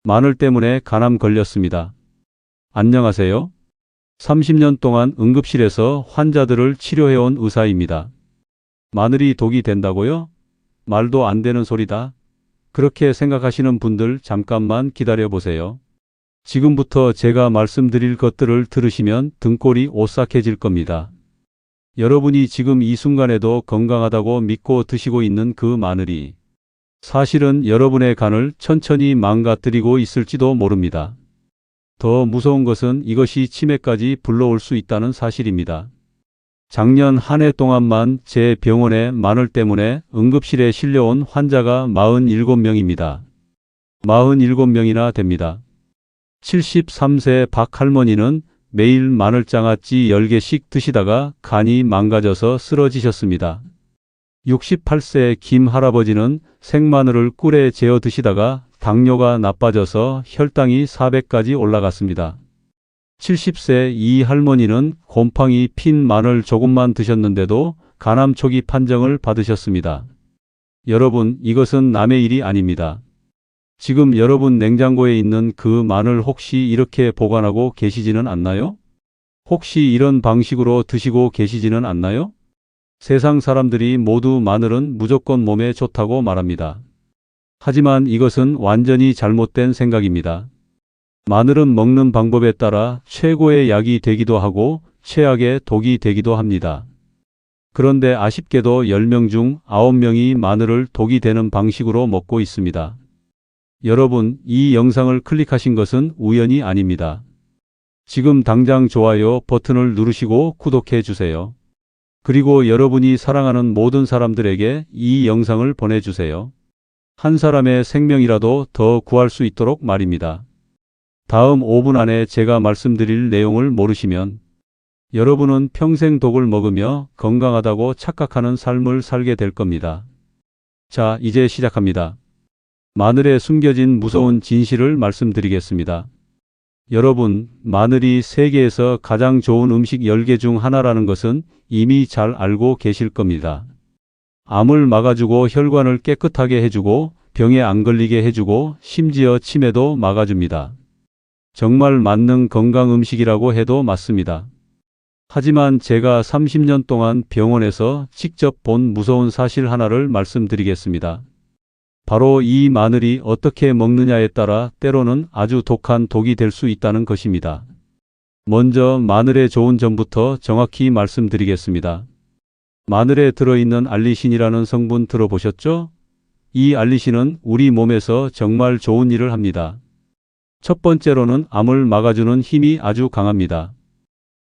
마늘 때문에 간암 걸렸습니다. 안녕하세요. 30년 동안 응급실에서 환자들을 치료해온 의사입니다. 마늘이 독이 된다고요? 말도 안 되는 소리다. 그렇게 생각하시는 분들 잠깐만 기다려 보세요. 지금부터 제가 말씀드릴 것들을 들으시면 등골이 오싹해질 겁니다. 여러분이 지금 이 순간에도 건강하다고 믿고 드시고 있는 그 마늘이 사실은 여러분의 간을 천천히 망가뜨리고 있을지도 모릅니다. 더 무서운 것은 이것이 치매까지 불러올 수 있다는 사실입니다. 작년 한 해 동안만 제 병원에 마늘 때문에 응급실에 실려온 환자가 47명입니다. 47명이나 됩니다. 73세 박 할머니는 매일 마늘장아찌 10개씩 드시다가 간이 망가져서 쓰러지셨습니다. 68세 김 할아버지는 생마늘을 꿀에 재어 드시다가 당뇨가 나빠져서 혈당이 400까지 올라갔습니다. 70세 이 할머니는 곰팡이 핀 마늘 조금만 드셨는데도 간암 초기 판정을 받으셨습니다. 여러분, 이것은 남의 일이 아닙니다. 지금 여러분 냉장고에 있는 그 마늘 혹시 이렇게 보관하고 계시지는 않나요? 혹시 이런 방식으로 드시고 계시지는 않나요? 세상 사람들이 모두 마늘은 무조건 몸에 좋다고 말합니다. 하지만 이것은 완전히 잘못된 생각입니다. 마늘은 먹는 방법에 따라 최고의 약이 되기도 하고 최악의 독이 되기도 합니다. 그런데 아쉽게도 10명 중 9명이 마늘을 독이 되는 방식으로 먹고 있습니다. 여러분, 이 영상을 클릭하신 것은 우연이 아닙니다. 지금 당장 좋아요 버튼을 누르시고 구독해 주세요. 그리고 여러분이 사랑하는 모든 사람들에게 이 영상을 보내주세요. 한 사람의 생명이라도 더 구할 수 있도록 말입니다. 다음 5분 안에 제가 말씀드릴 내용을 모르시면 여러분은 평생 독을 먹으며 건강하다고 착각하는 삶을 살게 될 겁니다. 자, 이제 시작합니다. 마늘에 숨겨진 무서운 진실을 말씀드리겠습니다. 여러분, 마늘이 세계에서 가장 좋은 음식 10개 중 하나라는 것은 이미 잘 알고 계실 겁니다. 암을 막아주고 혈관을 깨끗하게 해주고 병에 안 걸리게 해주고 심지어 치매도 막아줍니다. 정말 만능 건강 음식이라고 해도 맞습니다. 하지만 제가 30년 동안 병원에서 직접 본 무서운 사실 하나를 말씀드리겠습니다. 바로 이 마늘이 어떻게 먹느냐에 따라 때로는 아주 독한 독이 될 수 있다는 것입니다. 먼저 마늘의 좋은 점부터 정확히 말씀드리겠습니다. 마늘에 들어있는 알리신이라는 성분 들어보셨죠? 이 알리신은 우리 몸에서 정말 좋은 일을 합니다. 첫 번째로는 암을 막아주는 힘이 아주 강합니다.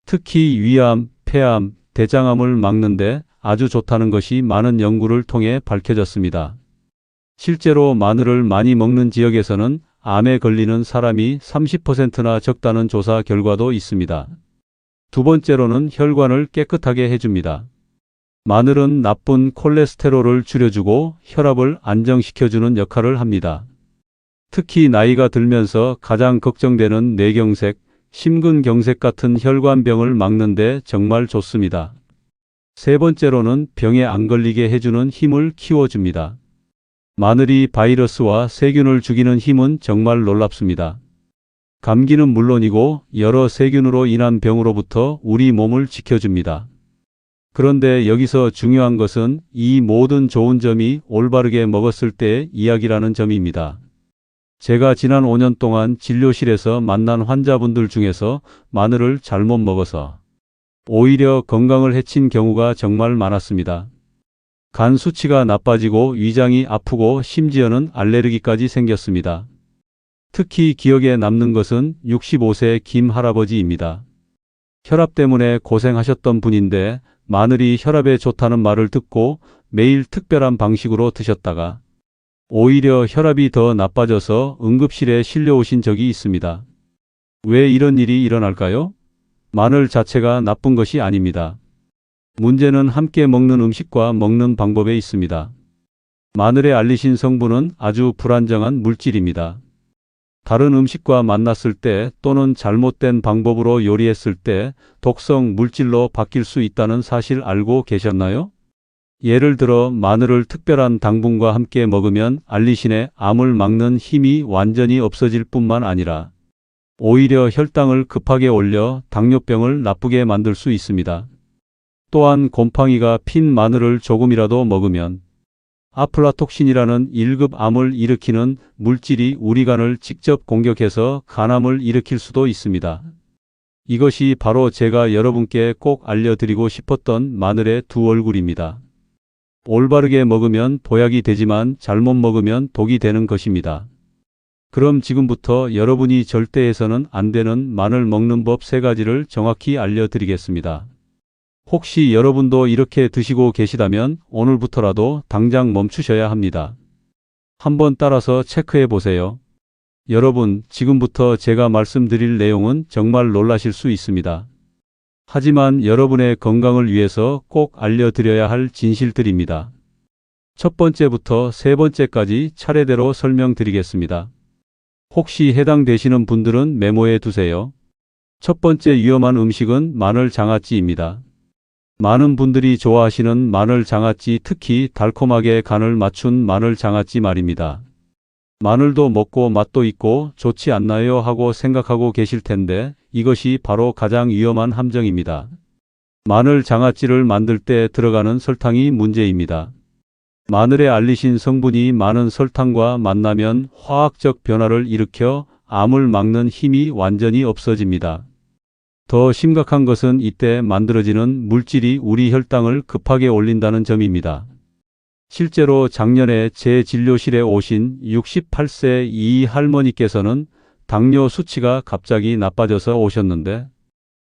특히 위암, 폐암, 대장암을 막는데 아주 좋다는 것이 많은 연구를 통해 밝혀졌습니다. 실제로 마늘을 많이 먹는 지역에서는 암에 걸리는 사람이 30%나 적다는 조사 결과도 있습니다. 두 번째로는 혈관을 깨끗하게 해줍니다. 마늘은 나쁜 콜레스테롤을 줄여주고 혈압을 안정시켜주는 역할을 합니다. 특히 나이가 들면서 가장 걱정되는 뇌경색, 심근경색 같은 혈관병을 막는 데 정말 좋습니다. 세 번째로는 병에 안 걸리게 해주는 힘을 키워줍니다. 마늘이 바이러스와 세균을 죽이는 힘은 정말 놀랍습니다. 감기는 물론이고 여러 세균으로 인한 병으로부터 우리 몸을 지켜줍니다. 그런데 여기서 중요한 것은 이 모든 좋은 점이 올바르게 먹었을 때의 이야기라는 점입니다. 제가 지난 5년 동안 진료실에서 만난 환자분들 중에서 마늘을 잘못 먹어서 오히려 건강을 해친 경우가 정말 많았습니다. 간 수치가 나빠지고 위장이 아프고 심지어는 알레르기까지 생겼습니다. 특히 기억에 남는 것은 65세 김 할아버지입니다. 혈압 때문에 고생하셨던 분인데 마늘이 혈압에 좋다는 말을 듣고 매일 특별한 방식으로 드셨다가 오히려 혈압이 더 나빠져서 응급실에 실려오신 적이 있습니다. 왜 이런 일이 일어날까요? 마늘 자체가 나쁜 것이 아닙니다. 문제는 함께 먹는 음식과 먹는 방법에 있습니다. 마늘의 알리신 성분은 아주 불안정한 물질입니다. 다른 음식과 만났을 때 또는 잘못된 방법으로 요리했을 때 독성 물질로 바뀔 수 있다는 사실 알고 계셨나요? 예를 들어 마늘을 특별한 당분과 함께 먹으면 알리신의 암을 막는 힘이 완전히 없어질 뿐만 아니라 오히려 혈당을 급하게 올려 당뇨병을 나쁘게 만들 수 있습니다. 또한 곰팡이가 핀 마늘을 조금이라도 먹으면 아플라톡신이라는 1급 암을 일으키는 물질이 우리 간을 직접 공격해서 간암을 일으킬 수도 있습니다. 이것이 바로 제가 여러분께 꼭 알려드리고 싶었던 마늘의 두 얼굴입니다. 올바르게 먹으면 보약이 되지만 잘못 먹으면 독이 되는 것입니다. 그럼 지금부터 여러분이 절대 해서는 안 되는 마늘 먹는 법 3가지를 정확히 알려드리겠습니다. 혹시 여러분도 이렇게 드시고 계시다면 오늘부터라도 당장 멈추셔야 합니다. 한번 따라서 체크해 보세요. 여러분, 지금부터 제가 말씀드릴 내용은 정말 놀라실 수 있습니다. 하지만 여러분의 건강을 위해서 꼭 알려드려야 할 진실들입니다. 첫 번째부터 3번째까지 차례대로 설명드리겠습니다. 혹시 해당되시는 분들은 메모해 두세요. 첫 번째 위험한 음식은 마늘 장아찌입니다. 많은 분들이 좋아하시는 마늘 장아찌, 특히 달콤하게 간을 맞춘 마늘 장아찌 말입니다. 마늘도 먹고 맛도 있고 좋지 않나요? 하고 생각하고 계실 텐데 이것이 바로 가장 위험한 함정입니다. 마늘 장아찌를 만들 때 들어가는 설탕이 문제입니다. 마늘에 알리신 성분이 많은 설탕과 만나면 화학적 변화를 일으켜 암을 막는 힘이 완전히 없어집니다. 더 심각한 것은 이때 만들어지는 물질이 우리 혈당을 급하게 올린다는 점입니다. 실제로 작년에 제 진료실에 오신 68세 이 할머니께서는 당뇨 수치가 갑자기 나빠져서 오셨는데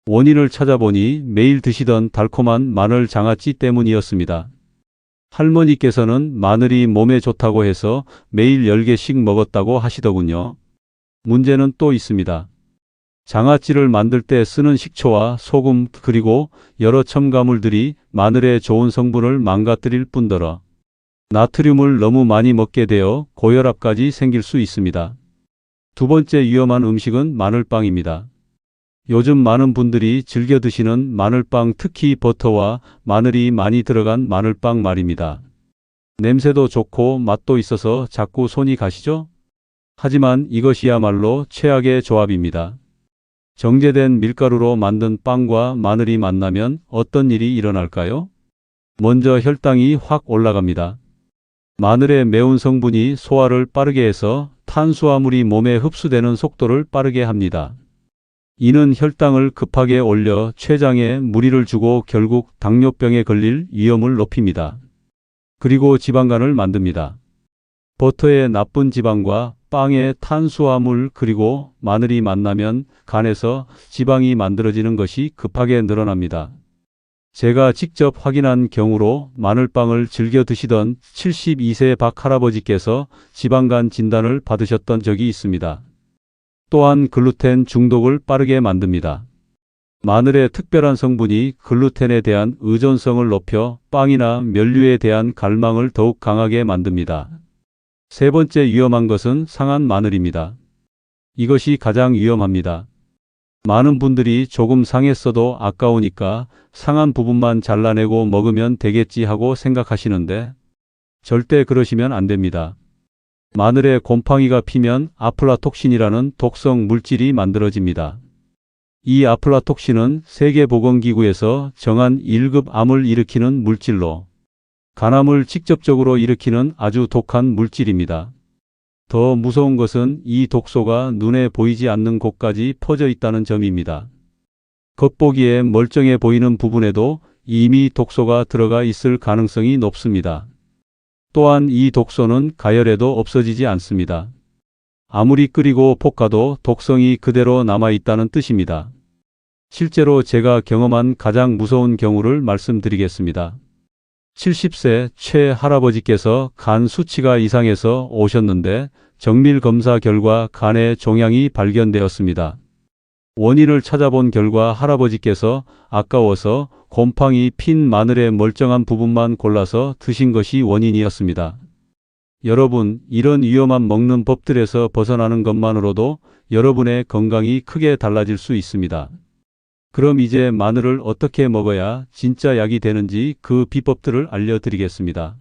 원인을 찾아보니 매일 드시던 달콤한 마늘 장아찌 때문이었습니다. 할머니께서는 마늘이 몸에 좋다고 해서 매일 10개씩 먹었다고 하시더군요. 문제는 또 있습니다. 장아찌를 만들 때 쓰는 식초와 소금 그리고 여러 첨가물들이 마늘의 좋은 성분을 망가뜨릴 뿐더러 나트륨을 너무 많이 먹게 되어 고혈압까지 생길 수 있습니다. 두 번째 위험한 음식은 마늘빵입니다. 요즘 많은 분들이 즐겨 드시는 마늘빵, 특히 버터와 마늘이 많이 들어간 마늘빵 말입니다. 냄새도 좋고 맛도 있어서 자꾸 손이 가시죠? 하지만 이것이야말로 최악의 조합입니다. 정제된 밀가루로 만든 빵과 마늘이 만나면 어떤 일이 일어날까요? 먼저 혈당이 확 올라갑니다. 마늘의 매운 성분이 소화를 빠르게 해서 탄수화물이 몸에 흡수되는 속도를 빠르게 합니다. 이는 혈당을 급하게 올려 췌장에 무리를 주고 결국 당뇨병에 걸릴 위험을 높입니다. 그리고 지방간을 만듭니다. 버터의 나쁜 지방과 빵의 탄수화물 그리고 마늘이 만나면 간에서 지방이 만들어지는 것이 급하게 늘어납니다. 제가 직접 확인한 경우로 마늘빵을 즐겨 드시던 72세 박 할아버지께서 지방간 진단을 받으셨던 적이 있습니다. 또한 글루텐 중독을 빠르게 만듭니다. 마늘의 특별한 성분이 글루텐에 대한 의존성을 높여 빵이나 면류에 대한 갈망을 더욱 강하게 만듭니다. 세 번째 위험한 것은 상한 마늘입니다. 이것이 가장 위험합니다. 많은 분들이 조금 상했어도 아까우니까 상한 부분만 잘라내고 먹으면 되겠지 하고 생각하시는데 절대 그러시면 안 됩니다. 마늘에 곰팡이가 피면 아플라톡신이라는 독성 물질이 만들어집니다. 이 아플라톡신은 세계보건기구에서 정한 1급 암을 일으키는 물질로 간암을 직접적으로 일으키는 아주 독한 물질입니다. 더 무서운 것은 이 독소가 눈에 보이지 않는 곳까지 퍼져 있다는 점입니다. 겉보기에 멀쩡해 보이는 부분에도 이미 독소가 들어가 있을 가능성이 높습니다. 또한 이 독소는 가열해도 없어지지 않습니다. 아무리 끓이고 볶아도 독성이 그대로 남아있다는 뜻입니다. 실제로 제가 경험한 가장 무서운 경우를 말씀드리겠습니다. 70세 최 할아버지께서 간 수치가 이상해서 오셨는데 정밀 검사 결과 간에 종양이 발견되었습니다. 원인을 찾아본 결과 할아버지께서 아까워서 곰팡이 핀 마늘의 멀쩡한 부분만 골라서 드신 것이 원인이었습니다. 여러분, 이런 위험한 먹는 법들에서 벗어나는 것만으로도 여러분의 건강이 크게 달라질 수 있습니다. 그럼 이제 마늘을 어떻게 먹어야 진짜 약이 되는지 그 비법들을 알려드리겠습니다.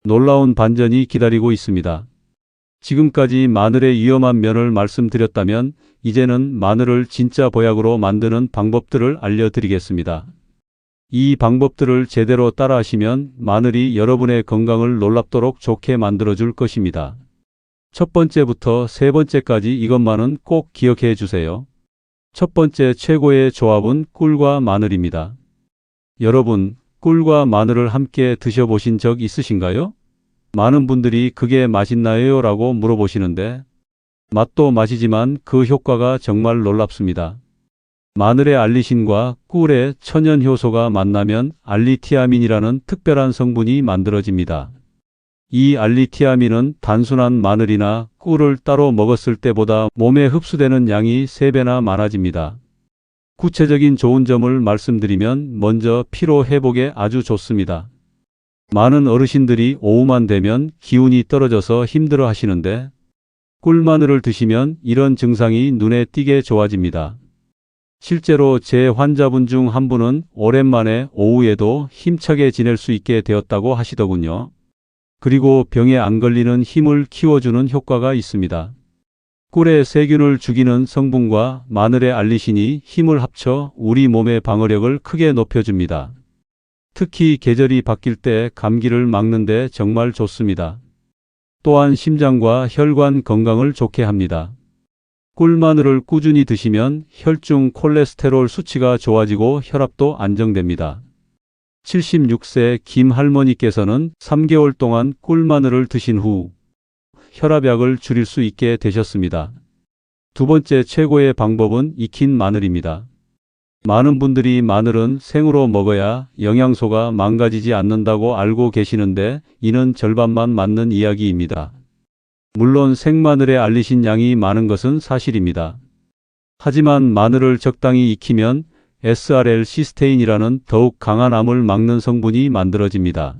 놀라운 반전이 기다리고 있습니다. 지금까지 마늘의 위험한 면을 말씀드렸다면 이제는 마늘을 진짜 보약으로 만드는 방법들을 알려드리겠습니다. 이 방법들을 제대로 따라하시면 마늘이 여러분의 건강을 놀랍도록 좋게 만들어줄 것입니다. 첫 번째부터 세 번째까지 이것만은 꼭 기억해 주세요. 첫 번째 최고의 조합은 꿀과 마늘입니다. 여러분, 꿀과 마늘을 함께 드셔보신 적 있으신가요? 많은 분들이 그게 맛있나요? 라고 물어보시는데 맛도 맛이지만 그 효과가 정말 놀랍습니다. 마늘의 알리신과 꿀의 천연 효소가 만나면 알리티아민이라는 특별한 성분이 만들어집니다. 이 알리티아민은 단순한 마늘이나 꿀을 따로 먹었을 때보다 몸에 흡수되는 양이 3배나 많아집니다. 구체적인 좋은 점을 말씀드리면 먼저 피로 회복에 아주 좋습니다. 많은 어르신들이 오후만 되면 기운이 떨어져서 힘들어 하시는데 꿀마늘을 드시면 이런 증상이 눈에 띄게 좋아집니다. 실제로 제 환자분 중 한 분은 오랜만에 오후에도 힘차게 지낼 수 있게 되었다고 하시더군요. 그리고 병에 안 걸리는 힘을 키워주는 효과가 있습니다. 꿀의 세균을 죽이는 성분과 마늘의 알리신이 힘을 합쳐 우리 몸의 방어력을 크게 높여줍니다. 특히 계절이 바뀔 때 감기를 막는 데 정말 좋습니다. 또한 심장과 혈관 건강을 좋게 합니다. 꿀마늘을 꾸준히 드시면 혈중 콜레스테롤 수치가 좋아지고 혈압도 안정됩니다. 76세 김 할머니께서는 3개월 동안 꿀마늘을 드신 후 혈압약을 줄일 수 있게 되셨습니다. 두 번째 최고의 방법은 익힌 마늘입니다. 많은 분들이 마늘은 생으로 먹어야 영양소가 망가지지 않는다고 알고 계시는데 이는 절반만 맞는 이야기입니다. 물론 생마늘에 알리신 양이 많은 것은 사실입니다. 하지만 마늘을 적당히 익히면 SRL-시스테인이라는 더욱 강한 암을 막는 성분이 만들어집니다.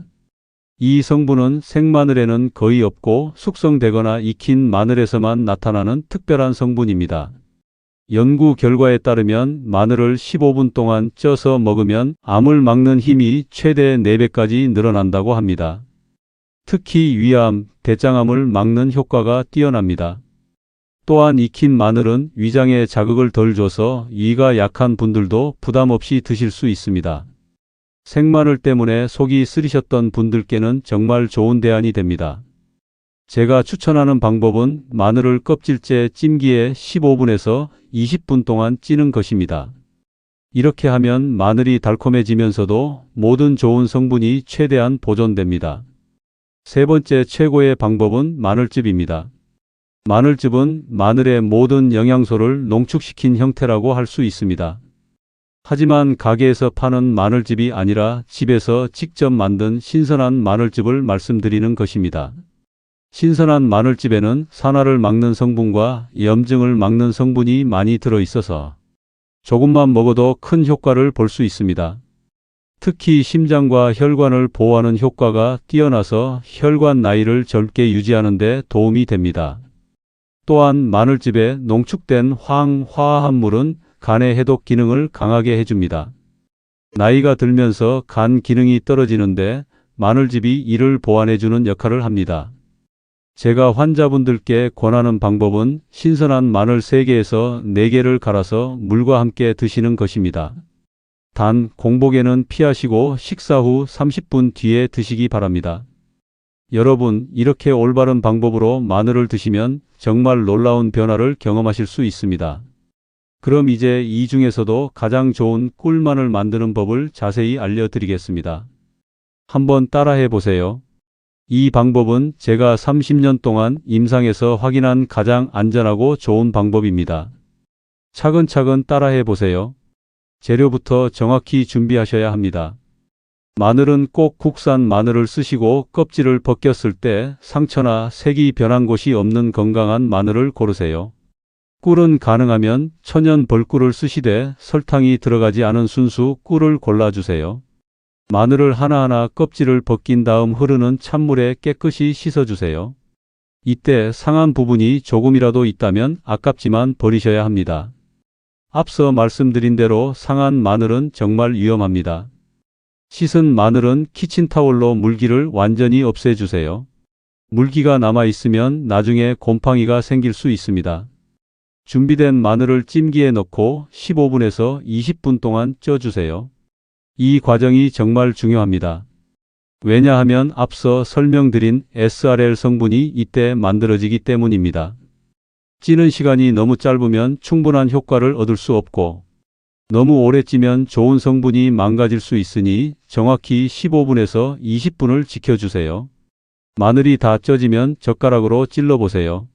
이 성분은 생마늘에는 거의 없고 숙성되거나 익힌 마늘에서만 나타나는 특별한 성분입니다. 연구 결과에 따르면 마늘을 15분 동안 쪄서 먹으면 암을 막는 힘이 최대 4배까지 늘어난다고 합니다. 특히 위암, 대장암을 막는 효과가 뛰어납니다. 또한 익힌 마늘은 위장에 자극을 덜 줘서 위가 약한 분들도 부담 없이 드실 수 있습니다. 생마늘 때문에 속이 쓰리셨던 분들께는 정말 좋은 대안이 됩니다. 제가 추천하는 방법은 마늘을 껍질째 찜기에 15분에서 20분 동안 찌는 것입니다. 이렇게 하면 마늘이 달콤해지면서도 모든 좋은 성분이 최대한 보존됩니다. 세 번째 최고의 방법은 마늘즙입니다. 마늘즙은 마늘의 모든 영양소를 농축시킨 형태라고 할 수 있습니다. 하지만 가게에서 파는 마늘즙이 아니라 집에서 직접 만든 신선한 마늘즙을 말씀드리는 것입니다. 신선한 마늘즙에는 산화를 막는 성분과 염증을 막는 성분이 많이 들어있어서 조금만 먹어도 큰 효과를 볼 수 있습니다. 특히 심장과 혈관을 보호하는 효과가 뛰어나서 혈관 나이를 젊게 유지하는 데 도움이 됩니다. 또한 마늘즙에 농축된 황화합물은 간의 해독 기능을 강하게 해줍니다. 나이가 들면서 간 기능이 떨어지는데 마늘즙이 이를 보완해주는 역할을 합니다. 제가 환자분들께 권하는 방법은 신선한 마늘 3개에서 4개를 갈아서 물과 함께 드시는 것입니다. 단, 공복에는 피하시고 식사 후 30분 뒤에 드시기 바랍니다. 여러분, 이렇게 올바른 방법으로 마늘을 드시면 정말 놀라운 변화를 경험하실 수 있습니다. 그럼 이제 이 중에서도 가장 좋은 꿀마늘 만드는 법을 자세히 알려드리겠습니다. 한번 따라해 보세요. 이 방법은 제가 30년 동안 임상에서 확인한 가장 안전하고 좋은 방법입니다. 차근차근 따라해 보세요. 재료부터 정확히 준비하셔야 합니다. 마늘은 꼭 국산 마늘을 쓰시고 껍질을 벗겼을 때 상처나 색이 변한 곳이 없는 건강한 마늘을 고르세요. 꿀은 가능하면 천연 벌꿀을 쓰시되 설탕이 들어가지 않은 순수 꿀을 골라주세요. 마늘을 하나하나 껍질을 벗긴 다음 흐르는 찬물에 깨끗이 씻어주세요. 이때 상한 부분이 조금이라도 있다면 아깝지만 버리셔야 합니다. 앞서 말씀드린 대로 상한 마늘은 정말 위험합니다. 씻은 마늘은 키친타올로 물기를 완전히 없애주세요. 물기가 남아있으면 나중에 곰팡이가 생길 수 있습니다. 준비된 마늘을 찜기에 넣고 15분에서 20분 동안 쪄주세요. 이 과정이 정말 중요합니다. 왜냐하면 앞서 설명드린 SRL 성분이 이때 만들어지기 때문입니다. 찌는 시간이 너무 짧으면 충분한 효과를 얻을 수 없고 너무 오래 찌면 좋은 성분이 망가질 수 있으니 정확히 15분에서 20분을 지켜주세요. 마늘이 다 쪄지면 젓가락으로 찔러보세요.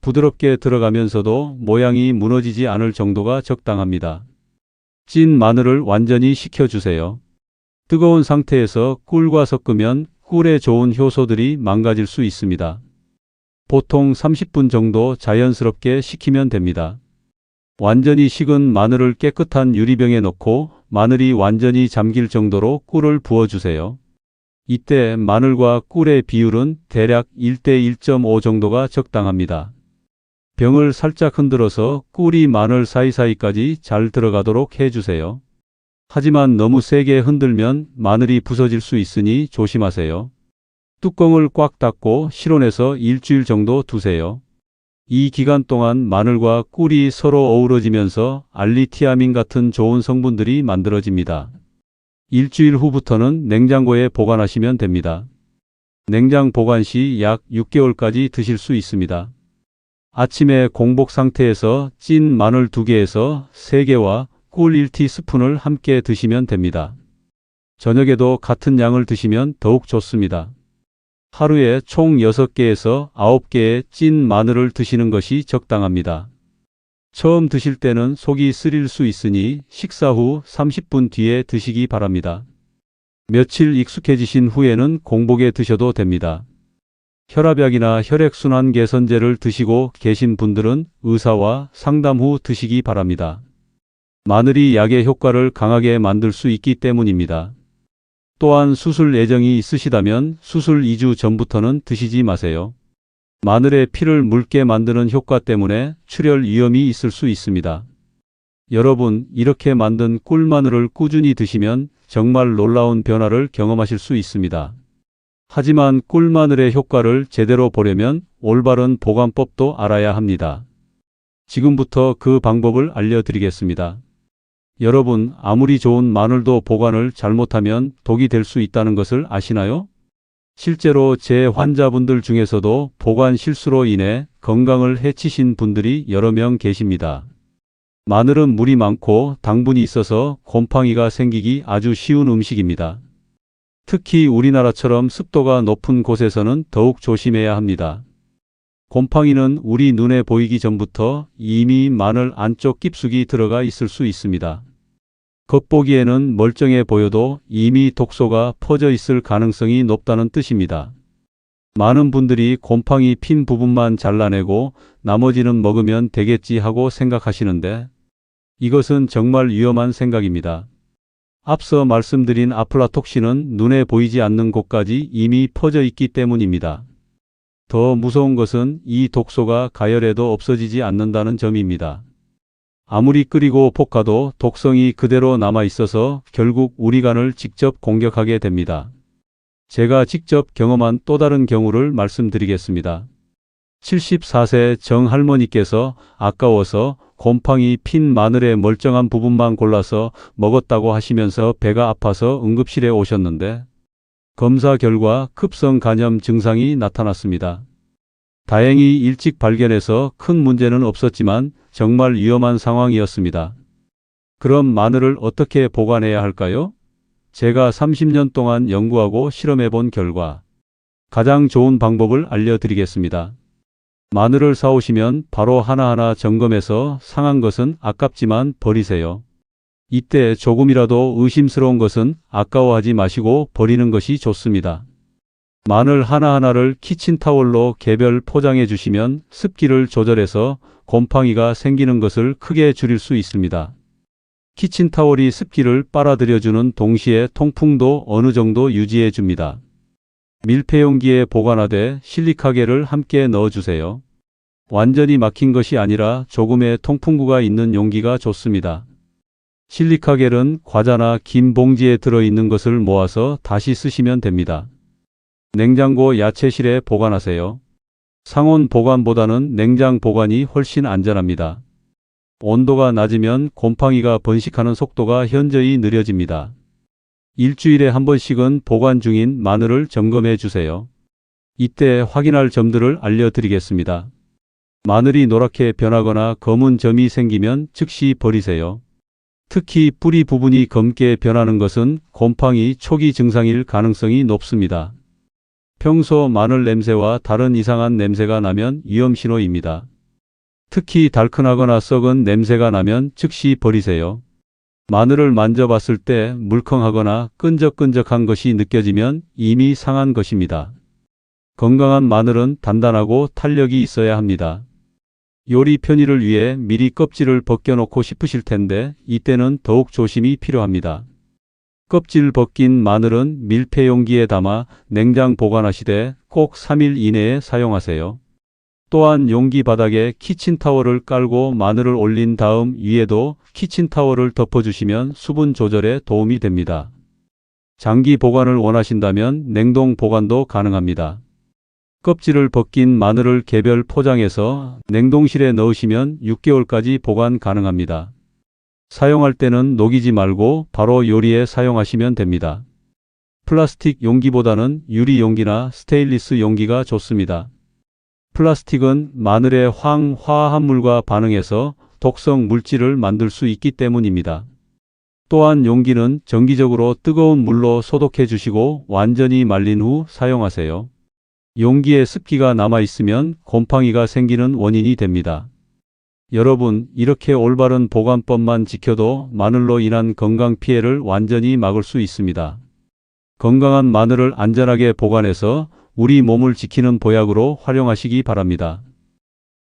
부드럽게 들어가면서도 모양이 무너지지 않을 정도가 적당합니다. 찐 마늘을 완전히 식혀주세요. 뜨거운 상태에서 꿀과 섞으면 꿀에 좋은 효소들이 망가질 수 있습니다. 보통 30분 정도 자연스럽게 식히면 됩니다. 완전히 식은 마늘을 깨끗한 유리병에 넣고 마늘이 완전히 잠길 정도로 꿀을 부어주세요. 이때 마늘과 꿀의 비율은 대략 1대 1.5 정도가 적당합니다. 병을 살짝 흔들어서 꿀이 마늘 사이사이까지 잘 들어가도록 해주세요. 하지만 너무 세게 흔들면 마늘이 부서질 수 있으니 조심하세요. 뚜껑을 꽉 닫고 실온에서 일주일 정도 두세요. 이 기간 동안 마늘과 꿀이 서로 어우러지면서 알리티아민 같은 좋은 성분들이 만들어집니다. 일주일 후부터는 냉장고에 보관하시면 됩니다. 냉장 보관 시 약 6개월까지 드실 수 있습니다. 아침에 공복 상태에서 찐 마늘 2개에서 3개와 꿀 1티스푼을 함께 드시면 됩니다. 저녁에도 같은 양을 드시면 더욱 좋습니다. 하루에 총 6개에서 9개의 찐 마늘을 드시는 것이 적당합니다. 처음 드실 때는 속이 쓰릴 수 있으니 식사 후 30분 뒤에 드시기 바랍니다. 며칠 익숙해지신 후에는 공복에 드셔도 됩니다. 혈압약이나 혈액순환 개선제를 드시고 계신 분들은 의사와 상담 후 드시기 바랍니다. 마늘이 약의 효과를 강하게 만들 수 있기 때문입니다. 또한 수술 예정이 있으시다면 수술 2주 전부터는 드시지 마세요. 마늘의 피를 묽게 만드는 효과 때문에 출혈 위험이 있을 수 있습니다. 여러분, 이렇게 만든 꿀마늘을 꾸준히 드시면 정말 놀라운 변화를 경험하실 수 있습니다. 하지만 꿀마늘의 효과를 제대로 보려면 올바른 보관법도 알아야 합니다. 지금부터 그 방법을 알려드리겠습니다. 여러분, 아무리 좋은 마늘도 보관을 잘못하면 독이 될 수 있다는 것을 아시나요? 실제로 제 환자분들 중에서도 보관 실수로 인해 건강을 해치신 분들이 여러 명 계십니다. 마늘은 물이 많고 당분이 있어서 곰팡이가 생기기 아주 쉬운 음식입니다. 특히 우리나라처럼 습도가 높은 곳에서는 더욱 조심해야 합니다. 곰팡이는 우리 눈에 보이기 전부터 이미 마늘 안쪽 깊숙이 들어가 있을 수 있습니다. 겉보기에는 멀쩡해 보여도 이미 독소가 퍼져 있을 가능성이 높다는 뜻입니다. 많은 분들이 곰팡이 핀 부분만 잘라내고 나머지는 먹으면 되겠지 하고 생각하시는데 이것은 정말 위험한 생각입니다. 앞서 말씀드린 아플라톡신은 눈에 보이지 않는 곳까지 이미 퍼져 있기 때문입니다. 더 무서운 것은 이 독소가 가열해도 없어지지 않는다는 점입니다. 아무리 끓이고 볶아도 독성이 그대로 남아 있어서 결국 우리 간을 직접 공격하게 됩니다. 제가 직접 경험한 또 다른 경우를 말씀드리겠습니다. 74세 정할머니께서 아까워서 곰팡이 핀 마늘의 멀쩡한 부분만 골라서 먹었다고 하시면서 배가 아파서 응급실에 오셨는데 검사 결과 급성 간염 증상이 나타났습니다. 다행히 일찍 발견해서 큰 문제는 없었지만 정말 위험한 상황이었습니다. 그럼 마늘을 어떻게 보관해야 할까요? 제가 30년 동안 연구하고 실험해 본 결과 가장 좋은 방법을 알려드리겠습니다. 마늘을 사오시면 바로 하나하나 점검해서 상한 것은 아깝지만 버리세요. 이때 조금이라도 의심스러운 것은 아까워하지 마시고 버리는 것이 좋습니다. 마늘 하나하나를 키친타월로 개별 포장해 주시면 습기를 조절해서 곰팡이가 생기는 것을 크게 줄일 수 있습니다. 키친타월이 습기를 빨아들여주는 동시에 통풍도 어느 정도 유지해 줍니다. 밀폐용기에 보관하되 실리카겔을 함께 넣어주세요. 완전히 막힌 것이 아니라 조금의 통풍구가 있는 용기가 좋습니다. 실리카겔은 과자나 긴 봉지에 들어있는 것을 모아서 다시 쓰시면 됩니다. 냉장고 야채실에 보관하세요. 상온 보관보다는 냉장 보관이 훨씬 안전합니다. 온도가 낮으면 곰팡이가 번식하는 속도가 현저히 느려집니다. 일주일에 한 번씩은 보관 중인 마늘을 점검해 주세요. 이때 확인할 점들을 알려드리겠습니다. 마늘이 노랗게 변하거나 검은 점이 생기면 즉시 버리세요. 특히 뿌리 부분이 검게 변하는 것은 곰팡이 초기 증상일 가능성이 높습니다. 평소 마늘 냄새와 다른 이상한 냄새가 나면 위험 신호입니다. 특히 달큰하거나 썩은 냄새가 나면 즉시 버리세요. 마늘을 만져봤을 때 물컹하거나 끈적끈적한 것이 느껴지면 이미 상한 것입니다. 건강한 마늘은 단단하고 탄력이 있어야 합니다. 요리 편의를 위해 미리 껍질을 벗겨놓고 싶으실 텐데 이때는 더욱 조심이 필요합니다. 껍질 벗긴 마늘은 밀폐 용기에 담아 냉장 보관하시되 꼭 3일 이내에 사용하세요. 또한 용기 바닥에 키친타월을 깔고 마늘을 올린 다음 위에도 키친타월을 덮어주시면 수분 조절에 도움이 됩니다. 장기 보관을 원하신다면 냉동 보관도 가능합니다. 껍질을 벗긴 마늘을 개별 포장해서 냉동실에 넣으시면 6개월까지 보관 가능합니다. 사용할 때는 녹이지 말고 바로 요리에 사용하시면 됩니다. 플라스틱 용기보다는 유리 용기나 스테인리스 용기가 좋습니다. 플라스틱은 마늘의 황화합물과 반응해서 독성 물질을 만들 수 있기 때문입니다. 또한 용기는 정기적으로 뜨거운 물로 소독해 주시고 완전히 말린 후 사용하세요. 용기에 습기가 남아있으면 곰팡이가 생기는 원인이 됩니다. 여러분, 이렇게 올바른 보관법만 지켜도 마늘로 인한 건강 피해를 완전히 막을 수 있습니다. 건강한 마늘을 안전하게 보관해서 우리 몸을 지키는 보약으로 활용하시기 바랍니다.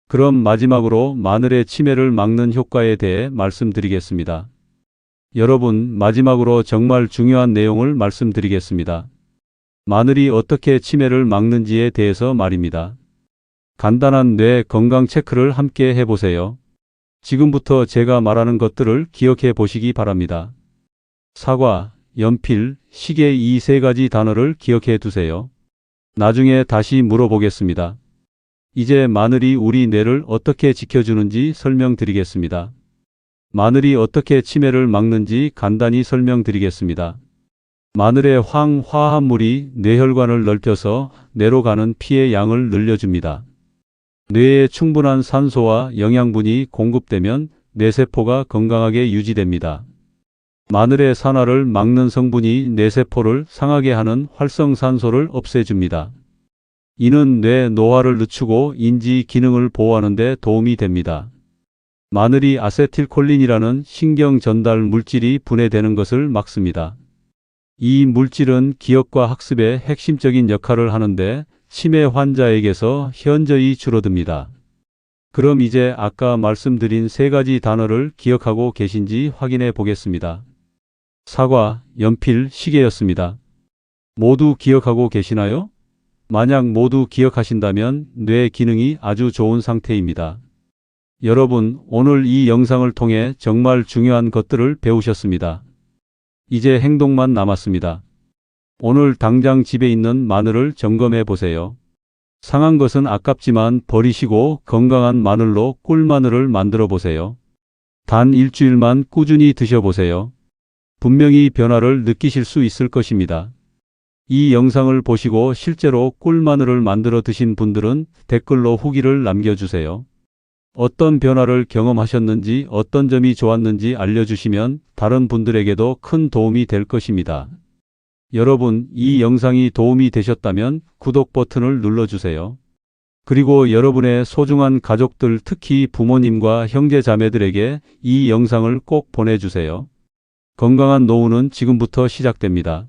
그럼 마지막으로 마늘의 치매를 막는 효과에 대해 말씀드리겠습니다. 여러분, 마지막으로 정말 중요한 내용을 말씀드리겠습니다. 마늘이 어떻게 치매를 막는지에 대해서 말입니다. 간단한 뇌 건강 체크를 함께 해보세요. 지금부터 제가 말하는 것들을 기억해 보시기 바랍니다. 사과, 연필, 시계 이 세 가지 단어를 기억해 두세요. 나중에 다시 물어보겠습니다. 이제 마늘이 우리 뇌를 어떻게 지켜주는지 설명드리겠습니다. 마늘이 어떻게 치매를 막는지 간단히 설명드리겠습니다. 마늘의 황화합물이 뇌혈관을 넓혀서 뇌로 가는 피의 양을 늘려줍니다. 뇌에 충분한 산소와 영양분이 공급되면 뇌세포가 건강하게 유지됩니다. 마늘의 산화를 막는 성분이 뇌세포를 상하게 하는 활성산소를 없애줍니다. 이는 뇌 노화를 늦추고 인지 기능을 보호하는 데 도움이 됩니다. 마늘이 아세틸콜린이라는 신경 전달 물질이 분해되는 것을 막습니다. 이 물질은 기억과 학습에 핵심적인 역할을 하는데 치매 환자에게서 현저히 줄어듭니다. 그럼 이제 아까 말씀드린 세 가지 단어를 기억하고 계신지 확인해 보겠습니다. 사과, 연필, 시계였습니다. 모두 기억하고 계시나요? 만약 모두 기억하신다면 뇌 기능이 아주 좋은 상태입니다. 여러분, 오늘 이 영상을 통해 정말 중요한 것들을 배우셨습니다. 이제 행동만 남았습니다. 오늘 당장 집에 있는 마늘을 점검해 보세요. 상한 것은 아깝지만 버리시고 건강한 마늘로 꿀마늘을 만들어 보세요. 단 일주일만 꾸준히 드셔보세요. 분명히 변화를 느끼실 수 있을 것입니다. 이 영상을 보시고 실제로 꿀마늘을 만들어 드신 분들은 댓글로 후기를 남겨주세요. 어떤 변화를 경험하셨는지, 어떤 점이 좋았는지 알려주시면 다른 분들에게도 큰 도움이 될 것입니다. 여러분, 이 영상이 도움이 되셨다면 구독 버튼을 눌러주세요. 그리고 여러분의 소중한 가족들, 특히 부모님과 형제 자매들에게 이 영상을 꼭 보내주세요. 건강한 노후는 지금부터 시작됩니다.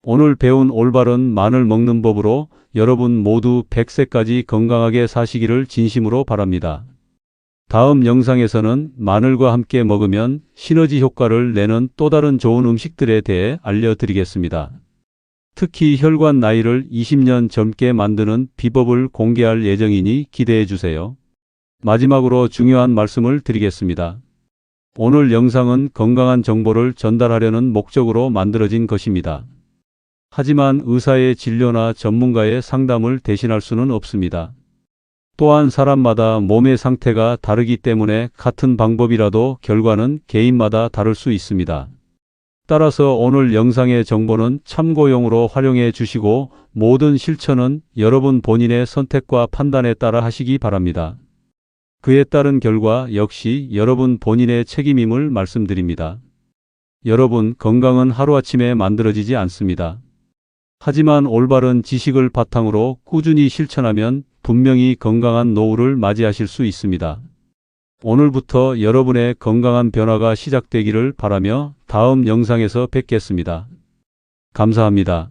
오늘 배운 올바른 마늘 먹는 법으로 여러분 모두 100세까지 건강하게 사시기를 진심으로 바랍니다. 다음 영상에서는 마늘과 함께 먹으면 시너지 효과를 내는 또 다른 좋은 음식들에 대해 알려드리겠습니다. 특히 혈관 나이를 20년 젊게 만드는 비법을 공개할 예정이니 기대해 주세요. 마지막으로 중요한 말씀을 드리겠습니다. 오늘 영상은 건강한 정보를 전달하려는 목적으로 만들어진 것입니다. 하지만 의사의 진료나 전문가의 상담을 대신할 수는 없습니다. 또한 사람마다 몸의 상태가 다르기 때문에 같은 방법이라도 결과는 개인마다 다를 수 있습니다. 따라서 오늘 영상의 정보는 참고용으로 활용해 주시고 모든 실천은 여러분 본인의 선택과 판단에 따라 하시기 바랍니다. 그에 따른 결과 역시 여러분 본인의 책임임을 말씀드립니다. 여러분, 건강은 하루아침에 만들어지지 않습니다. 하지만 올바른 지식을 바탕으로 꾸준히 실천하면 분명히 건강한 노후를 맞이하실 수 있습니다. 오늘부터 여러분의 건강한 변화가 시작되기를 바라며 다음 영상에서 뵙겠습니다. 감사합니다.